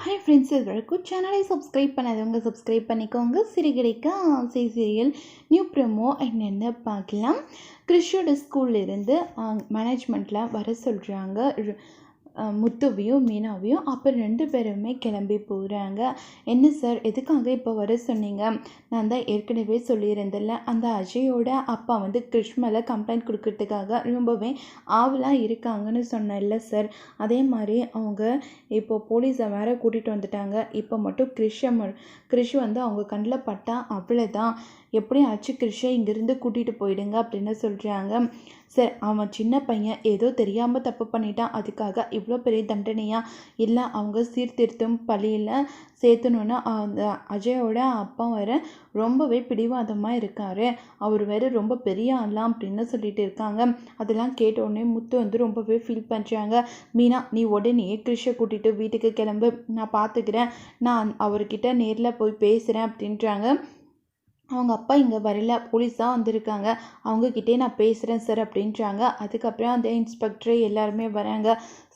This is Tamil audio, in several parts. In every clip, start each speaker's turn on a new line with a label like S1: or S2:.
S1: ஹாய் ஃப்ரெண்ட்ஸ், இது வரைக்கும் சேனலை சப்ஸ்கிரைப் பண்ணாதவங்க சப்ஸ்கிரைப் பண்ணிக்கோங்க. சிறுகிடைக்க ஆசை சீரியல் நியூ ப்ரோமோ என்னென்னு பார்க்கலாம். கிறிஷோட ஸ்கூல்லேருந்து மேனேஜ்மெண்ட்டில் வர சொல்கிறாங்க முத்துவையும் மீனாவையும். அப்போ 2 பேருமே கிளம்பி போகிறாங்க. என்ன சார், எதுக்காக இப்போ வர சொன்னீங்க? நான் தான் ஏற்கனவே சொல்லியிருந்தேன்ல, அந்த அஜயோட அப்பா வந்து கிறிஷ் மேலே கம்ப்ளைண்ட் கொடுக்கறதுக்காக ரொம்பவே ஆவலாக இருக்காங்கன்னு சொன்னேன்ல சார். அதே மாதிரி அவங்க இப்போ போலீஸை வேற கூட்டிகிட்டு வந்துட்டாங்க. இப்போ மட்டும் கிறிஷ் வந்து அவங்க கண்ணில் பட்டா அவ்வளோதான். எப்படியும் ஆச்சு கிறிஷை இங்கேருந்து கூட்டிகிட்டு போயிடுங்க அப்படின்னு சொல்கிறாங்க. சார், அவன் சின்ன பையன், ஏதோ தெரியாமல் தப்பு பண்ணிட்டான், அதுக்காக இவ்வளோ பெரிய தண்டனையா? இல்லை, அவங்க சீர்திருத்தும் பள்ளியில் சேர்த்தணுன்னு அந்த அஜயோட அப்பா வேறு ரொம்பவே பிடிவாதமாக இருக்கார். அவர் வேறு ரொம்ப பெரிய ஆளாம் அப்படின்னு சொல்லிட்டு இருக்காங்க. அதெல்லாம் கேட்ட உடனே முத்து வந்து ரொம்பவே ஃபீல் பண்ணுறாங்க. மீனா, நீ உடனே கிறிஷை கூட்டிகிட்டு வீட்டுக்கு கிளம்பு, நான் பார்த்துக்கிறேன், நான் அவர்கிட்ட நேரில் போய் பேசுகிறேன் அப்படின்றாங்க. அவங்க அப்பா இங்கே வரல, போலீஸ் தான் வந்திருக்காங்க, அவங்கக்கிட்டே நான் பேசுகிறேன் சார் அப்படின்றாங்க. அதுக்கப்புறம் அந்த இன்ஸ்பெக்டர் எல்லாருமே வராங்க.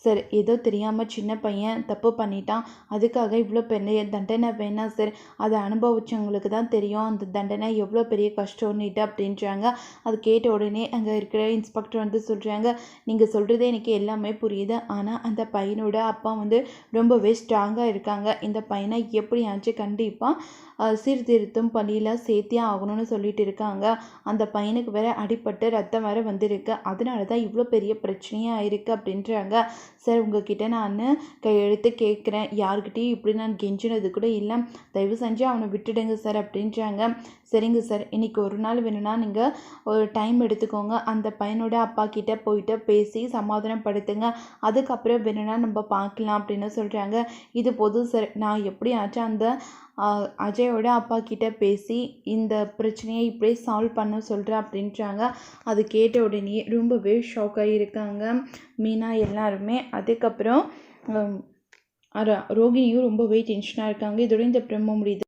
S1: சார், ஏதோ தெரியாமல் சின்ன பையன் தப்பு பண்ணிட்டான், அதுக்காக இவ்வளோ பெரிய தண்டனை வேணாம் சார், அதை அனுபவிச்சவங்களுக்கு தான் தெரியும் அந்த தண்டனை எவ்வளோ பெரிய கஷ்டம்னுட்டு அப்படின்றாங்க. அது கேட்ட உடனே அங்கே இருக்கிற இன்ஸ்பெக்டர் வந்து சொல்கிறாங்க, நீங்கள் சொல்கிறது எனக்கு எல்லாமே புரியுது, ஆனால் அந்த பையனோட அப்பா வந்து ரொம்பவே ஸ்ட்ராங்காக இருக்காங்க. இந்த பையனை எப்படியாச்சும் கண்டிப்பாக சீர்திருத்தும் பள்ளியில் சேர்த்தே ஆகணும்னு சொல்லிட்டு இருக்காங்க. அந்த பையனுக்கு வேற அடிபட்டு ரத்தம் வேற வந்திருக்கு, அதனால தான் இவ்வளோ பெரிய பிரச்சனையாக இருக்குது அப்படின்றாங்க. சார், உங்ககிட்ட நான் கையெழுத்து கேட்குறேன், யார்கிட்டையும் இப்படி நான் கெஞ்சினது கூட இல்லை, தயவு செஞ்சு அவனை விட்டுடுங்க சார் அப்படின்றாங்க. சரிங்க சார், இன்றைக்கி ஒரு நாள் வேணும்னா நீங்கள் ஒரு டைம் எடுத்துக்கோங்க, அந்த பையனோட அப்பா கிட்டே போயிட்டு பேசி சமாதானப்படுத்துங்க, அதுக்கப்புறம் வேணும்னா நம்ம பார்க்கலாம் அப்படின்னு சொல்கிறாங்க. இது போதும் சார், நான் எப்படியாச்சும் அந்த அஜயோட அப்பா கிட்ட பேசி இந்த பிரச்சனையை இப்படியே சால்வ் பண்ண சொல்கிறேன் அப்படின்றாங்க. அது கேட்ட உடனே ரொம்பவே ஷாக்காகி இருக்காங்க மீனா எல்லாருமே. அதுக்கப்புறம் ரோகிணியும் ரொம்பவே டென்ஷனாக இருக்காங்க. இதோட இந்த ப்ரோமோ முடியுது.